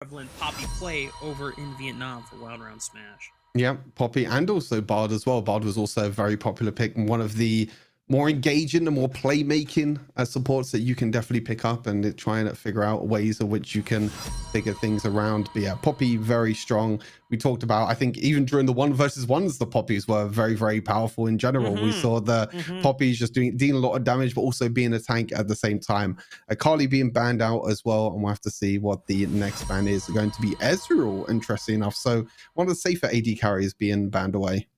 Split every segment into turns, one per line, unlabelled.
prevalent Poppy play over in Vietnam for Wild Round Smash.
Yeah, Poppy and also Bard as well. Bard was also a very popular pick and one of the more engaging and more playmaking supports that you can definitely pick up and try and figure out ways in which you can figure things around. But yeah, Poppy very strong. We talked about, I think even during the 1v1s, the Poppies were very, very powerful in general. We saw the Poppies just dealing a lot of damage, but also being a tank at the same time. Carly being banned out as well, and we'll have to see what the next ban is. Going to be Ezreal, interesting enough. So one of the safer AD carries being banned away.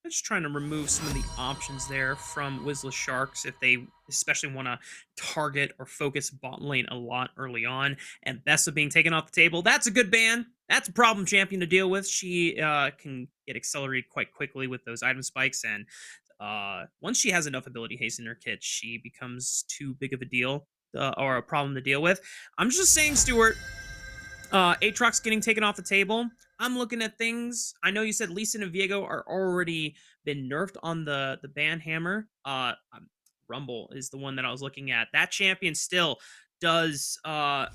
I'm just trying to remove some of the options there from Wisla Sharks if they especially want to target or focus bot lane a lot early on. And Bessa being taken off the table, that's a good ban. That's a problem champion to deal with. She can get accelerated quite quickly with those item spikes. And once she has enough ability haste in her kit, she becomes too big of a deal or a problem to deal with. I'm just saying, Stuart, Aatrox getting taken off the table. I'm looking at things. I know you said Lee Sin and Viego are already been nerfed on the ban hammer. Rumble is the one that I was looking at. That champion still does a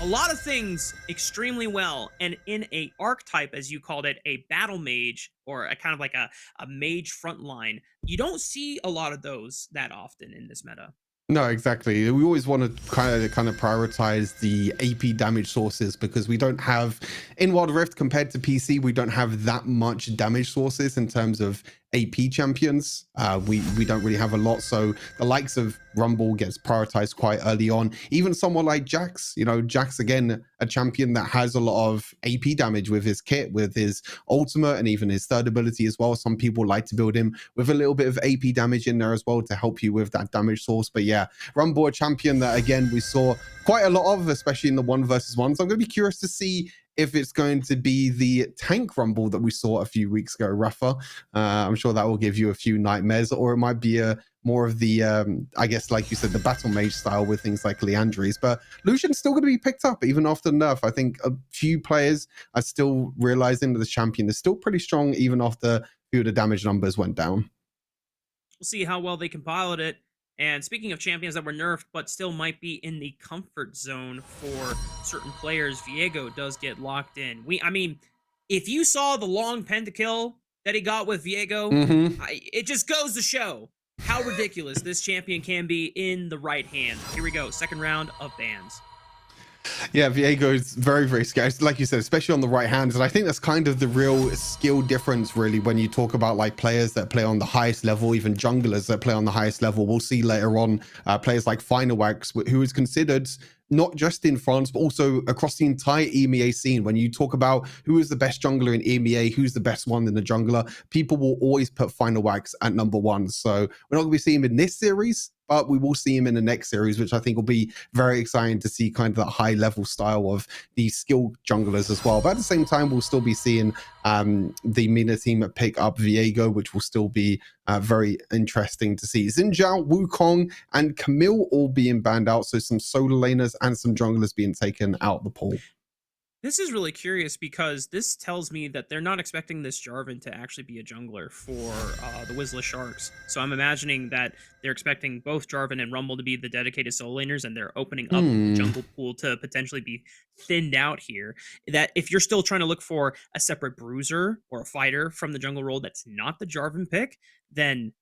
lot of things extremely well, and in a archetype, as you called it, a battle mage or a kind of like a mage frontline, you don't see a lot of those that often in this meta.
No, exactly. We always want to kind of prioritize the AP damage sources because we don't have in Wild Rift compared to PC, we don't have that much damage sources in terms of AP champions. We don't really have a lot. So the likes of Rumble gets prioritized quite early on. Even someone like Jax, you know, Jax again, a champion that has a lot of AP damage with his kit, with his ultimate, and even his third ability as well. Some people like to build him with a little bit of AP damage in there as well to help you with that damage source. But yeah, Rumble, a champion that again we saw quite a lot of, especially in the 1v1s. So I'm going to be curious to see if it's going to be the tank Rumble that we saw a few weeks ago, Rafa. I'm sure that will give you a few nightmares, or it might be a more of the, I guess, like you said, the battle mage style with things like Leandries. But Lucian's still going to be picked up even after nerf. I think a few players are still realizing that the champion is still pretty strong even after a few of the damage numbers went down.
We'll see how well they can pilot it. And speaking of champions that were nerfed but still might be in the comfort zone for certain players, Viego does get locked in. I mean, if you saw the long pentakill that he got with Viego, it just goes to show how ridiculous this champion can be in the right hand. Here we go, second round of bans.
Yeah, Viego is very, very scary. Like you said, especially on the right hand. And I think that's kind of the real skill difference, really, when you talk about like players that play on the highest level, even junglers that play on the highest level. We'll see later on players like Finewax, who is considered not just in France, but also across the entire EMEA scene. When you talk about who is the best jungler in EMEA, who's the best one in the jungler, people will always put Finewax at #1. So we're not going to be seeing him in this series, but we will see him in the next series, which I think will be very exciting to see kind of that high level style of these skilled junglers as well. But at the same time, we'll still be seeing the MENA team pick up Viego, which will still be very interesting to see. Xin Zhao, Wukong, and Camille all being banned out. So some solo laners and some junglers being taken out the pool.
This is really curious because this tells me that they're not expecting this Jarvan to actually be a jungler for the Wisla Sharks. So I'm imagining that they're expecting both Jarvan and Rumble to be the dedicated solo laners, and they're opening up the jungle pool to potentially be thinned out here. That if you're still trying to look for a separate bruiser or a fighter from the jungle role that's not the Jarvan pick, then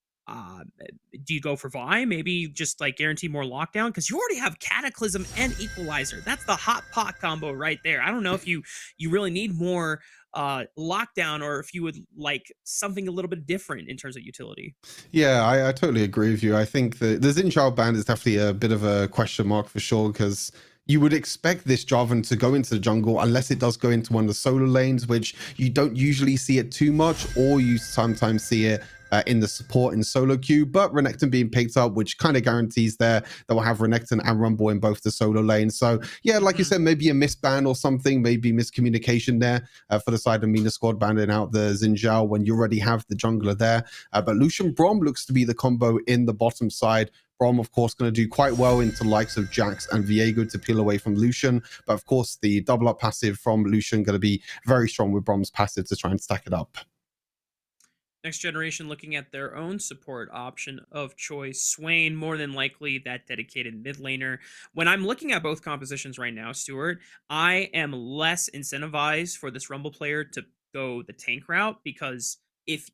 do you go for Vi? Maybe just like guarantee more lockdown because you already have Cataclysm and Equalizer. That's the hot pot combo right there. I don't know if you really need more lockdown or if you would like something a little bit different in terms of utility.
Yeah, I totally agree with you. I think the Xin Zhao ban is definitely a bit of a question mark for sure because you would expect this Jarvan to go into the jungle unless it does go into one of the solo lanes, which you don't usually see it too much, or you sometimes see it in the support in solo queue. But Renekton being picked up, which kind of guarantees there that we'll have Renekton and Rumble in both the solo lanes. So yeah, like you said, maybe a misban or something, maybe miscommunication there for the side of MENA squad banning out the Xin Zhao when you already have the jungler there. But Lucian Braum looks to be the combo in the bottom side. Braum, of course, going to do quite well into the likes of Jax and Viego to peel away from Lucian. But of course, the double up passive from Lucian going to be very strong with Braum's passive to try and stack it up.
Next Generation looking at their own support option of choice. Swain, more than likely that dedicated mid laner. When I'm looking at both compositions right now, Stuart, I am less incentivized for this Rumble player to go the tank route because if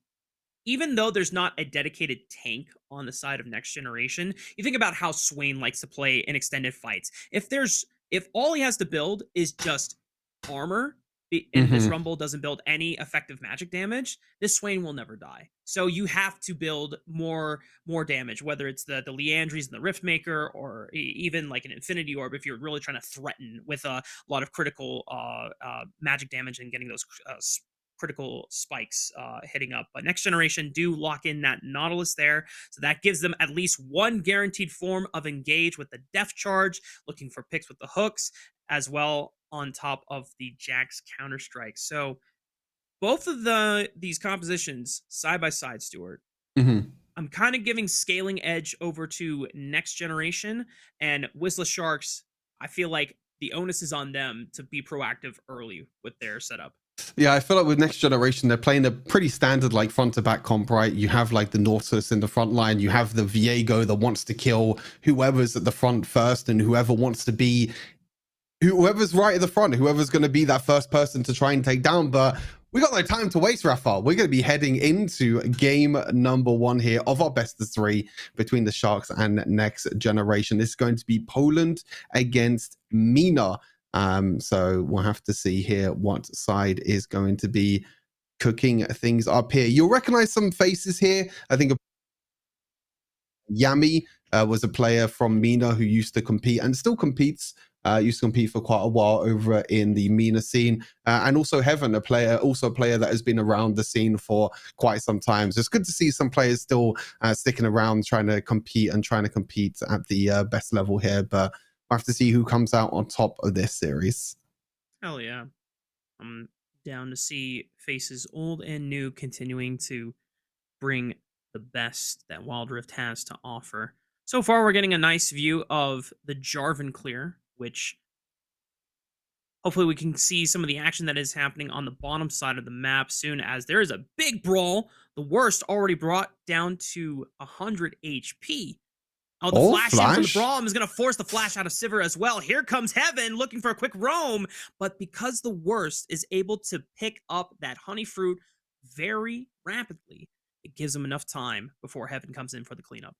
even though there's not a dedicated tank on the side of Next Generation, you think about how Swain likes to play in extended fights. If all he has to build is just armor and this
Hmm.
Rumble doesn't build any effective magic damage, this Swain will never die. So you have to build more damage, whether it's the Leandries and the Riftmaker, or even like an Infinity Orb if you're really trying to threaten with a lot of critical magic damage and getting those critical spikes hitting up. But Next Generation do lock in that Nautilus there. So that gives them at least one guaranteed form of engage with the Depth Charge, looking for picks with the hooks, as well on top of the Jax Counter-Strike. So both of these compositions side by side, Stuart,
Hmm.
I'm kind of giving scaling edge over to Next Generation, and Wisla Sharks, I feel like the onus is on them to be proactive early with their setup.
Yeah, I feel like with Next Generation, they're playing a pretty standard like front to back comp, right? You have like the Nautilus in the front line, you have the Viego that wants to kill whoever's at the front first, and whoever wants to be whoever's right at the front, whoever's going to be that first person to try and take down. But we got no time to waste, Rafa. We're going to be heading into game number 1 here of our best of 3 between the Sharks and Next Generation. This is going to be Poland against MENA. So we'll have to see here what side is going to be cooking things up here. You'll recognize some faces here. I think Yami was a player from MENA who used to compete and still competes. Used to compete for quite a while over in the MENA scene, and also Heaven, also a player that has been around the scene for quite some time. So it's good to see some players still sticking around, trying to compete at the best level here. But we'll have to see who comes out on top of this series.
Hell yeah. I'm down to see faces old and new continuing to bring the best that Wild Rift has to offer. So far, we're getting a nice view of the Jarvan clear, which hopefully we can see some of the action that is happening on the bottom side of the map soon, as there is a big brawl. The worst already brought down to 100 HP. Oh, the
Oh,
flash in from the
Flash.
Braum is going to force the flash out of Sivir as well. Here comes Heaven looking for a quick roam, but because the worst is able to pick up that honey fruit very rapidly, it gives him enough time before Heaven comes in for the cleanup.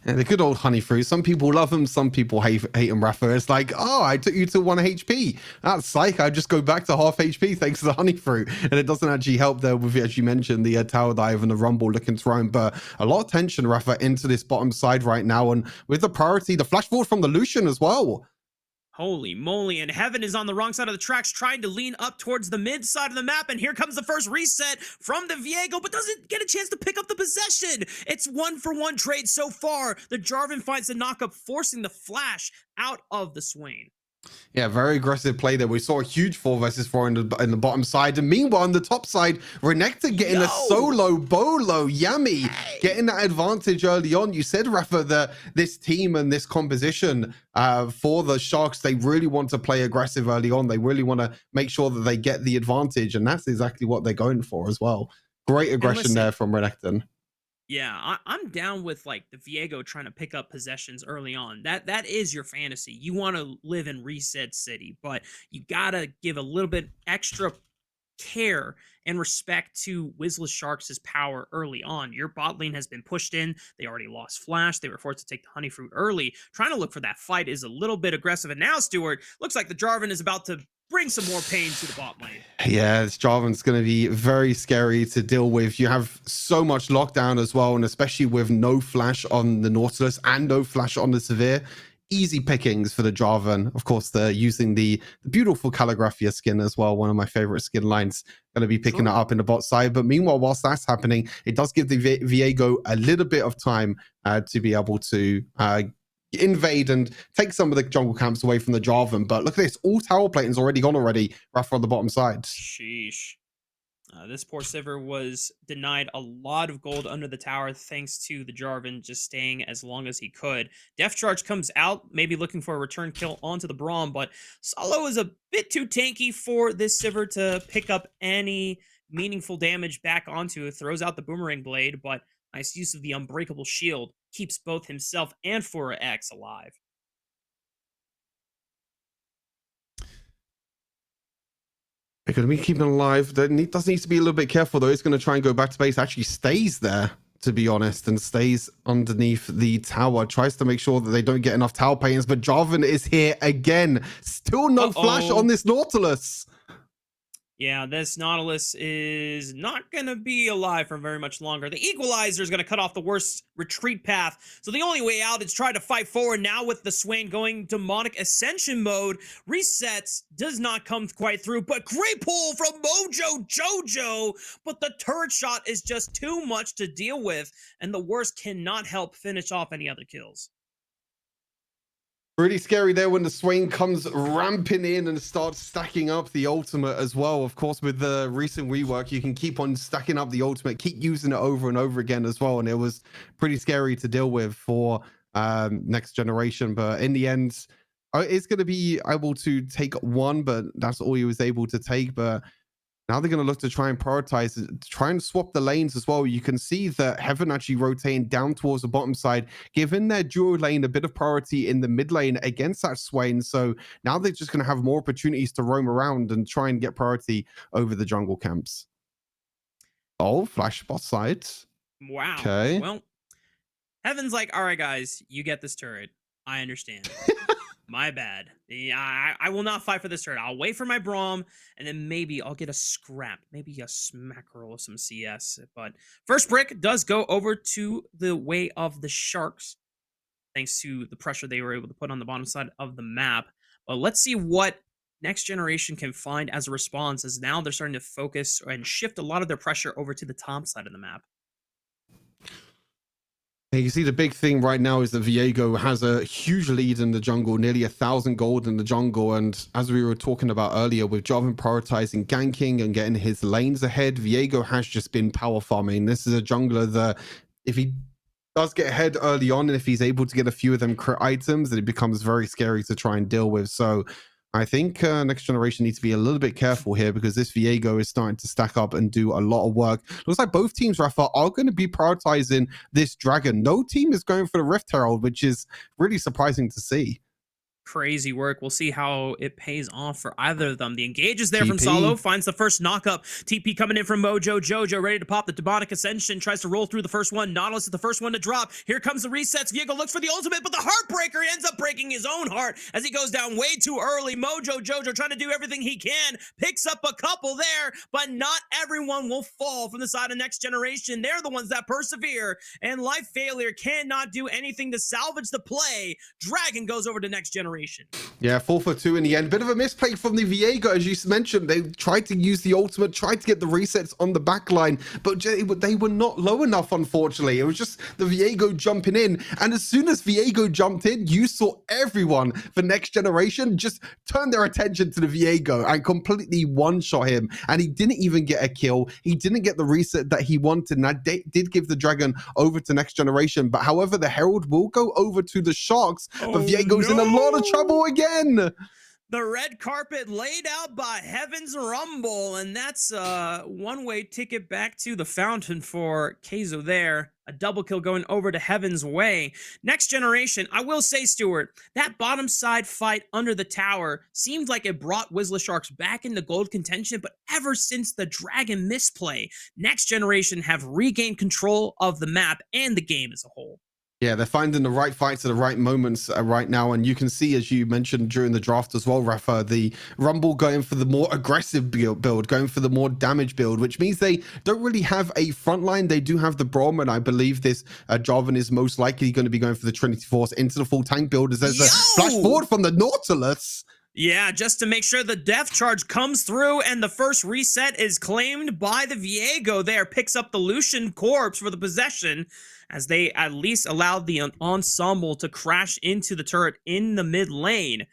Yeah, the good old honey fruit. Some people love them, some people hate them, Rafa. It's like, oh, I took you to 1 HP. That's psych. I just go back to half HP thanks to the honey fruit. And it doesn't actually help there with, as you mentioned, the tower dive and the rumble looking thrown. But a lot of tension, Rafa, into this bottom side right now. And with the priority, the flash forward from the Lucian as well.
Holy moly, and Heaven is on the wrong side of the tracks trying to lean up towards the mid side of the map, and here comes the first reset from the Viego, but doesn't get a chance to pick up the possession. It's 1-for-1 trade so far. The Jarvan finds the knockup, forcing the flash out of the Swain.
Yeah, very aggressive play there. We saw a huge 4 versus 4 in the bottom side. And meanwhile, on the top side, Renekton getting a solo bolo. Yummy. Getting that advantage early on. You said, Rafa, that this team and this composition for the Sharks, they really want to play aggressive early on. They really want to make sure that they get the advantage. And that's exactly what they're going for as well. Great aggression there from Renekton.
Yeah, I'm down with like the Viego trying to pick up possessions early on. That is your fantasy. You want to live in Reset City, but you gotta give a little bit extra care and respect to Wisla Sharks' power early on. Your bot lane has been pushed in. They already lost Flash. They were forced to take the Honey Fruit early. Trying to look for that fight is a little bit aggressive. And now, Stuart, looks like the Jarvan is about to bring some more pain to the bot lane.
Yeah, this Jarvan's going to be very scary to deal with. You have so much lockdown as well, and especially with no flash on the Nautilus and no flash on the Severe. Easy pickings for the Jarvan. Of course, they're using the beautiful Calligraphia skin as well. One of my favorite skin lines. Going to be picking it up in the bot side. But meanwhile, whilst that's happening, it does give the Viego a little bit of time to be able to invade and take some of the jungle camps away from the Jarvan. But look at this. All tower plating's already gone already, Rafa on the bottom side.
Sheesh. This poor Sivir was denied a lot of gold under the tower thanks to the Jarvan just staying as long as he could. Depth Charge comes out, maybe looking for a return kill onto the Braum, but Solo is a bit too tanky for this Sivir to pick up any meaningful damage back onto it, throws out the boomerang blade, but nice use of the unbreakable shield keeps both himself and Fura X alive.
They're going to be keeping alive. Does need to be a little bit careful, though. He's going to try and go back to base. Actually stays there, to be honest, and stays underneath the tower. Tries to make sure that they don't get enough tower paintings, but Jarvan is here again. Still no flash on this Nautilus.
Yeah, this Nautilus is not going to be alive for very much longer. The Equalizer is going to cut off the worst retreat path. So the only way out is try to fight forward. Now with the Swain going demonic ascension mode, resets does not come quite through. But great pull from Mojo Jojo. But the turret shot is just too much to deal with. And the worst cannot help finish off any other kills.
Really scary there when the Swain comes ramping in and starts stacking up the ultimate as well. Of course, with the recent rework, you can keep on stacking up the ultimate, keep using it over and over again as well. And it was pretty scary to deal with for Next Generation. But in the end, it's going to be able to take one, but that's all he was able to take. But now they're going to look to try and prioritize, try and swap the lanes as well. You can see that Heaven actually rotating down towards the bottom side, giving their duo lane a bit of priority in the mid lane against that Swain. So now they're just going to have more opportunities to roam around and try and get priority over the jungle camps. Oh, flash bot side.
Wow.
Okay.
Well, Heaven's like, all right, guys, you get this turret. I understand. My bad. Yeah, I will not fight for this turret. I'll wait for my Braum, and then maybe I'll get a scrap. Maybe a smack roll of some CS. But first brick does go over to the way of the Sharks, thanks to the pressure they were able to put on the bottom side of the map. But let's see what Next Generation can find as a response, as now they're starting to focus and shift a lot of their pressure over to the top side of the map.
You see the big thing right now is that Viego has a huge lead in the jungle, nearly 1,000 gold in the jungle. And as we were talking about earlier, with Jarvan prioritizing ganking and getting his lanes ahead, Viego has just been power farming. This is a jungler that if he does get ahead early on and if he's able to get a few of them crit items, then it becomes very scary to try and deal with. So I think Next Generation needs to be a little bit careful here, because this Viego is starting to stack up and do a lot of work. Looks like both teams, Rafa, are going to be prioritizing this dragon. No team is going for the Rift Herald, which is really surprising to see.
Crazy work. We'll see how it pays off for either of them. The engage is there
TP
from Solo, finds the first knockup. TP coming in from Mojo Jojo, ready to pop the demonic ascension, tries to roll through the first one. Nautilus is the first one to drop. Here comes the resets. Viego looks for the ultimate, but the Heartbreaker ends up breaking his own heart as he goes down way too early. Mojo Jojo trying to do everything he can, picks up a couple there, but not everyone will fall from the side of Next Generation. They're the ones that persevere, and Life Failure cannot do anything to salvage the play. Dragon goes over to Next Generation.
Yeah, 4 for 2 in the end. Bit of a misplay from the Viego, as you mentioned. They tried to use the ultimate, tried to get the resets on the back line, but they were not low enough, unfortunately. It was just the Viego jumping in. And as soon as Viego jumped in, you saw everyone for Next Generation just turn their attention to the Viego and completely one-shot him. And he didn't even get a kill. He didn't get the reset that he wanted. And that did give the Dragon over to Next Generation. But however, the Herald will go over to the Sharks. But Viego's in a lot of trouble again.
The red carpet laid out by Heaven's Rumble, and that's a one-way ticket back to the fountain for Keizo there. A double kill going over to Heaven's way. Next Generation, I will say, Stuart, that bottom side fight under the tower seemed like it brought Wisla Sharks back into gold contention, but ever since the Dragon misplay, Next Generation have regained control of the map and the game as a whole.
Yeah, they're finding the right fights at the right moments right now. And you can see, as you mentioned during the draft as well, Rafa, the Rumble going for the more aggressive build, going for the more damage build, which means they don't really have a front line. They do have the Braum, and I believe this Jarvan is most likely going to be going for the Trinity Force into the full tank build, as there's a flash forward from the Nautilus.
Yeah, just to make sure the death charge comes through and the first reset is claimed by the Viego there. Picks up the Lucian corpse for the possession, as they at least allowed the ensemble to crash into the turret in the mid lane.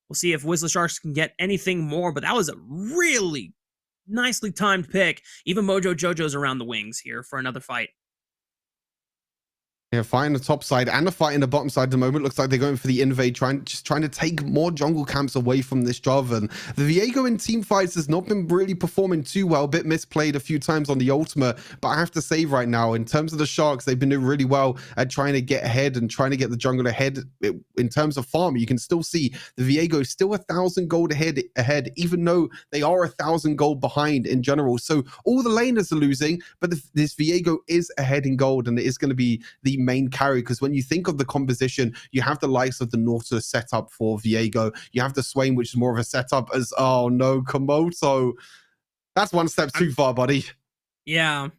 We'll see if Wisla Sharks can get anything more, but that was a really nicely timed pick. Even Mojo Jojo's around the wings here for another fight.
Yeah, fight in the top side and a fight in the bottom side at the moment. Looks like they're going for the invade, trying to take more jungle camps away from this Jarvan. The Viego in team fights has not been really performing too well. A bit misplayed a few times on the ultimate, but I have to say right now, in terms of the Sharks, they've been doing really well at trying to get ahead and trying to get the jungle ahead. In terms of farm, you can still see the Viego is still 1,000 gold ahead, even though they are 1,000 gold behind in general. So all the laners are losing, but this Viego is ahead in gold, and it is going to be the main carry, because when you think of the composition, you have the likes of the Nautilus setup for Viego, you have the Swain, which is more of a setup as, oh no, Komodo. That's one step too far, buddy.
Yeah.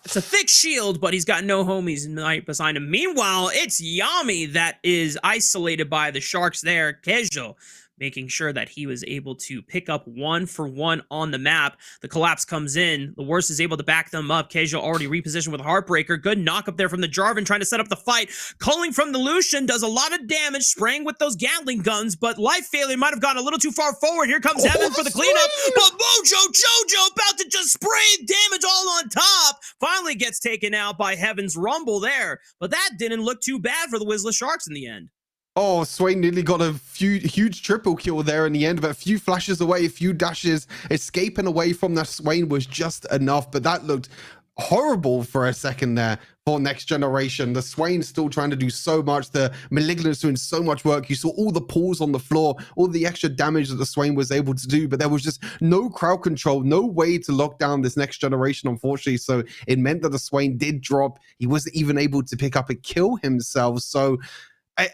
It's a thick shield, but he's got no homies right beside him. Meanwhile, it's Yami that is isolated by the Sharks there. Kejo making sure that he was able to pick up 1-for-1 on the map. The collapse comes in. The worst is able to back them up. Kejo already repositioned with a Heartbreaker. Good knock up there from the Jarvan, trying to set up the fight. Culling from the Lucian does a lot of damage, spraying with those Gatling guns, but Life Failure might have gone a little too far forward. Here comes Heaven for the cleanup, but Jojo about to just spray damage all on top. Finally gets taken out by Heaven's Rumble there, but that didn't look too bad for the Wisla Sharks in the end.
Oh, Swain nearly got a huge triple kill there in the end, but a few flashes away, a few dashes, escaping away from that Swain was just enough, but that looked horrible for a second there for Next Generation. The Swain still trying to do so much, the Malignant's doing so much work. You saw all the pulls on the floor, all the extra damage that the Swain was able to do, but there was just no crowd control, no way to lock down this Next Generation, unfortunately. So it meant that the Swain did drop. He wasn't even able to pick up a kill himself. So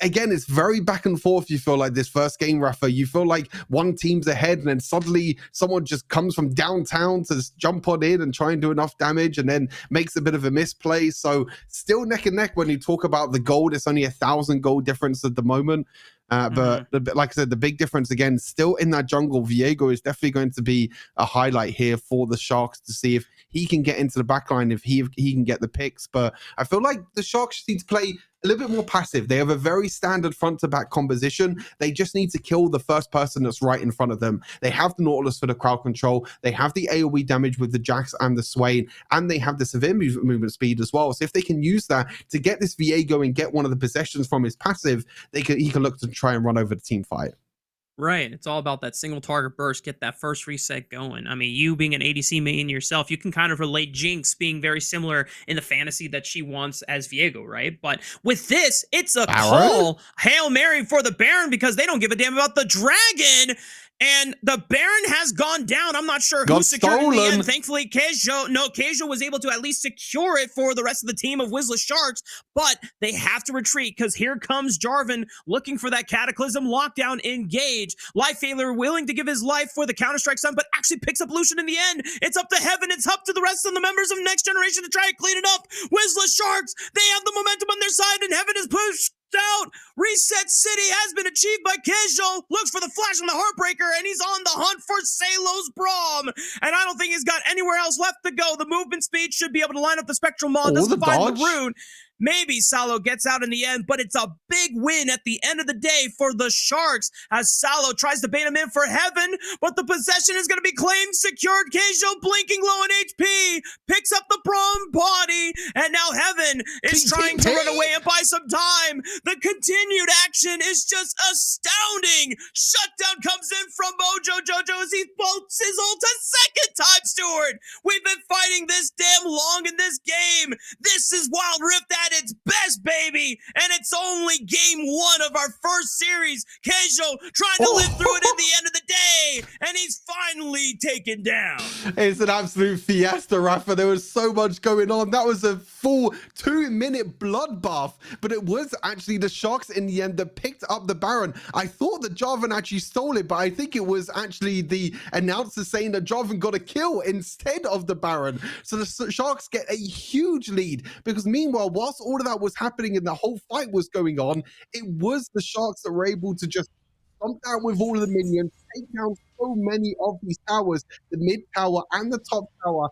again, it's very back and forth. You feel like this first game, Rafa, you feel like one team's ahead and then suddenly someone just comes from downtown to jump on in and try and do enough damage and then makes a bit of a misplay. So still neck and neck when you talk about the gold. It's only 1,000 gold difference at the moment. But like I said, the big difference again, still in that jungle, Viego is definitely going to be a highlight here for the Sharks to see if he can get into the backline, if he can get the picks. But I feel like the Sharks need to play a little bit more passive. They have a very standard front to back composition. They just need to kill the first person that's right in front of them. They have the Nautilus for the crowd control. They have the AoE damage with the Jax and the Swain, and they have the severe movement speed as well. So if they can use that to get this Viego and get one of the possessions from his passive, he can look to try and run over the team fight.
Right. It's all about that single target burst, get that first reset going. I mean, you being an ADC main yourself, you can kind of relate Jinx being very similar in the fantasy that she wants as Viego, right? But with this, it's a call, Hail Mary for the Baron, because they don't give a damn about the dragon. And the Baron has gone down. I'm not sure who secured it in the end. Thankfully, Kejo was able to at least secure it for the rest of the team of Wisla Sharks, but they have to retreat because here comes Jarvan looking for that Cataclysm lockdown engage. Life Failure willing to give his life for the Counter-Strike stun, but actually picks up Lucian in the end. It's up to Heaven. It's up to the rest of the members of Next Generation to try and clean it up. Wisla Sharks, they have the momentum on their side, and Heaven is pushed out. Reset City has been achieved by Kejo. Looks for the flash on the Heartbreaker, and he's on the hunt for Salo's Braum. And I don't think he's got anywhere else left to go. The movement speed should be able to line up the Spectral Maw. Doesn't find the rune. Maybe Salo gets out in the end, but it's a big win at the end of the day for the Sharks as Salo tries to bait him in for Heaven, but the possession is going to be claimed, secured. Kejo blinking low in HP, picks up the Braum body, and now Heaven is trying to run away and buy some time. The continued action is just astounding. Shutdown comes in from Jojo as he bolts his ult a second time, Stewart. We've been fighting this damn long in this game. This is Wild Rift at its best, baby, and it's only game one of our first series. Kejo trying to live through it at the end of the day, and he's finally taken down.
It's an absolute fiesta, Rafa. There was so much going on. That was a full 2-minute bloodbath, but it was actually the Sharks in the end that picked up the Baron. I thought that Jarvan actually stole it, but I think it was actually the announcer saying that Jarvan got a kill instead of the Baron. So the Sharks get a huge lead, because meanwhile, whilst all of that was happening and the whole fight was going on, it was the Sharks that were able to just stomp down with all of the minions, take down so many of these towers. The mid tower and the top tower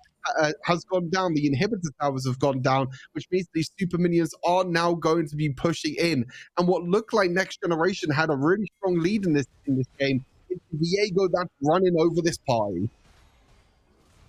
has gone down. The inhibitor towers have gone down, which means these super minions are now going to be pushing in. And what looked like Next Generation had a really strong lead in this game. It's Viego that's running over this party.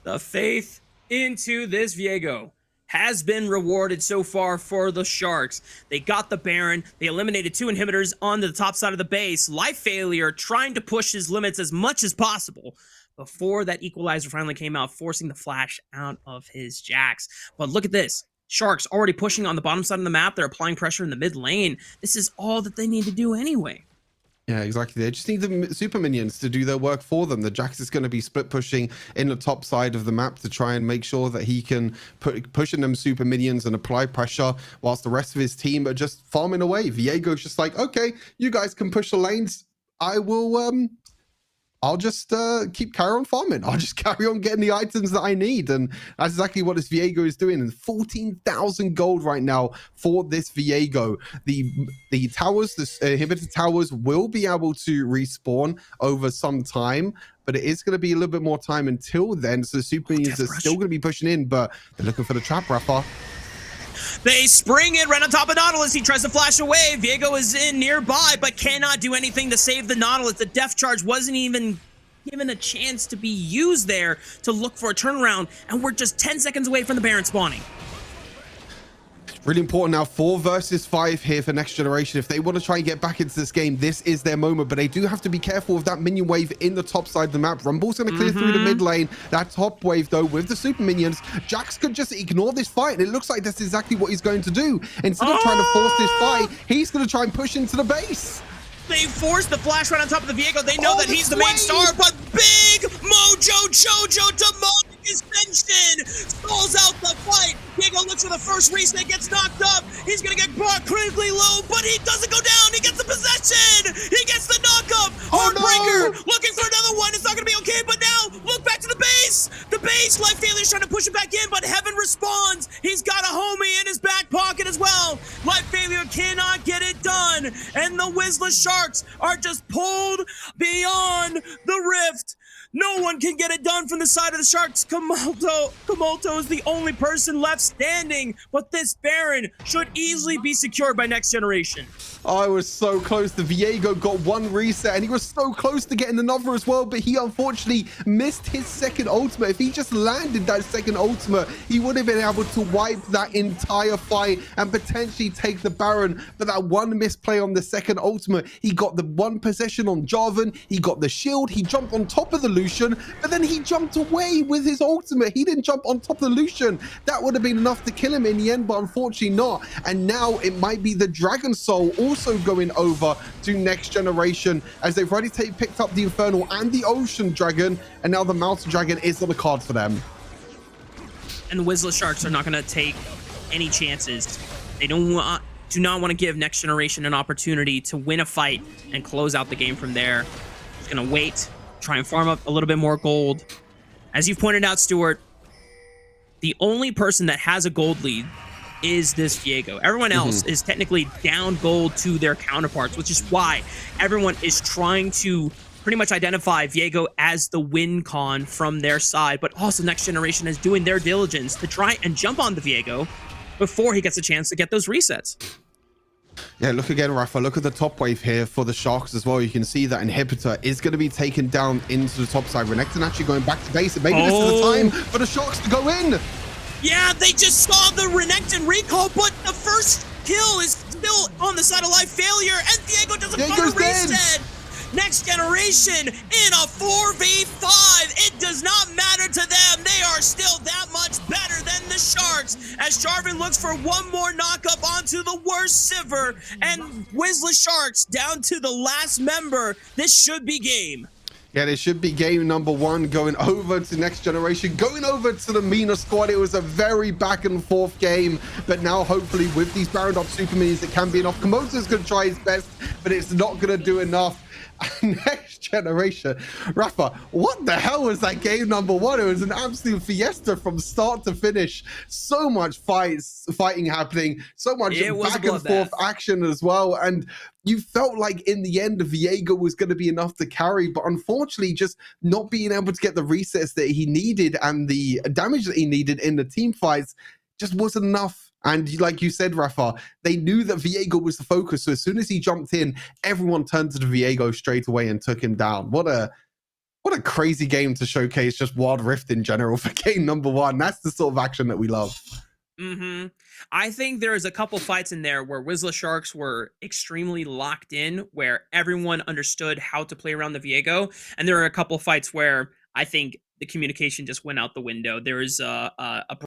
The faith into this Viego. has been rewarded so far for the Sharks. They got the Baron. They eliminated 2 inhibitors on the top side of the base. Life Failure trying to push his limits as much as possible before that equalizer finally came out, forcing the flash out of his Jax. But look at this. Sharks already pushing on the bottom side of the map. They're applying pressure in the mid lane. This is all that they need to do anyway.
Yeah, exactly. They just need the super minions to do their work for them. The Jax is going to be split pushing in the top side of the map to try and make sure that he can push in them super minions and apply pressure, whilst the rest of his team are just farming away. Viego's just like, okay, you guys can push the lanes. I'll just carry on farming. I'll just carry on getting the items that I need. And that's exactly what this Viego is doing. And 14,000 gold right now for this Viego. The towers, the inhibitor towers will be able to respawn over some time, but it is going to be a little bit more time until then. So the super minions are still going to be pushing in, but they're looking for the trap, Rafa.
They spring it right on top of Nautilus. He tries to flash away. Viego is in nearby, but cannot do anything to save the Nautilus. The Death Charge wasn't even given a chance to be used there to look for a turnaround, and we're just 10 seconds away from the Baron spawning.
Really important now, 4 versus 5 here for Next Generation. If they want to try and get back into this game, this is their moment, but they do have to be careful of that minion wave in the top side of the map. Rumble's going to clear through the mid lane. That top wave, though, with the super minions, Jax could just ignore this fight, and it looks like that's exactly what he's going to do. Instead of trying to force this fight, he's going to try and push into the base.
They forced the flash right on top of the Viego. They know that he's the main star, but big Mojo Jojo demonic extension stalls out the fight. Viego looks for the first reset, gets knocked up. He's gonna get brought critically low, but he doesn't go down. He gets the possession. He gets the knock-up. Heartbreaker looking for another one. It's not gonna be okay, but now look back to the base. The base, Life Failure's trying to push it back in, but Heaven responds. He's got a homie in his back pocket as well. Life Failure cannot get it done, and the Wisla Sharks are just pulled beyond the rift. No one can get it done from the side of the Sharks. Kamulto is the only person left standing, but this Baron should easily be secured by Next Generation.
I was so close. The Viego got 1 reset, and he was so close to getting another as well, but he unfortunately missed his second ultimate. If he just landed that second ultimate, he would have been able to wipe that entire fight and potentially take the Baron. But that 1 misplay on the second ultimate, he got the 1 possession on Jarvan, he got the shield, he jumped on top of the Lucian, but then he jumped away with his ultimate. He didn't jump on top of the Lucian. That would have been enough to kill him in the end, but unfortunately not. And now it might be the Dragon Soul also going over to Next Generation, as they've already picked up the Infernal and the Ocean Dragon, and now the Mountain Dragon is on the card for them.
And the Wisla Sharks are not going to take any chances. They do not want to give Next Generation an opportunity to win a fight and close out the game from there. Just going to wait, try and farm up a little bit more gold. As you've pointed out, Stuart, the only person that has a gold lead is this Viego. Everyone else is technically down gold to their counterparts, which is why everyone is trying to pretty much identify Viego as the win con from their side, but also Next Generation is doing their diligence to try and jump on the Viego before he gets a chance to get those resets.
Yeah, look again, Rafa. Look at the top wave here for the Sharks as well. You can see that Inhibitor is going to be taken down into the top side. Renekton actually going back to base, and maybe this is the time for the Sharks to go in.
Yeah, they just saw the Renekton recall, but the first kill is still on the side of Life Failure, and Viego doesn't find a reset. Next Generation in a 4v5. It does not matter to them. They are still that much better than the Sharks, as Jarvan looks for one more knockup onto the worst Sivir, and Wisla Sharks down to the last member. This should be game.
Yeah, this should be game number 1, going over to Next Generation, going over to the MENA squad. It was a very back and forth game, but now hopefully with these Baron up super minis, it can be enough. Komoto's going to try his best, but it's not going to do enough. Next Generation, Rafa, what the hell was that game number 1? It was an absolute fiesta from start to finish. So much fighting happening, so much back and forth action as well, and you felt like in the end Viego was going to be enough to carry, but unfortunately just not being able to get the resets that he needed and the damage that he needed in the team fights just wasn't enough. And like you said, Rafa, they knew that Viego was the focus. So as soon as he jumped in, everyone turned to the Viego straight away and took him down. What a crazy game to showcase just Wild Rift in general for game number 1. That's the sort of action that we love.
Mm-hmm. I think there is a couple fights in there where Wisla Sharks were extremely locked in, where everyone understood how to play around the Viego, and there are a couple fights where I think the communication just went out the window. There is a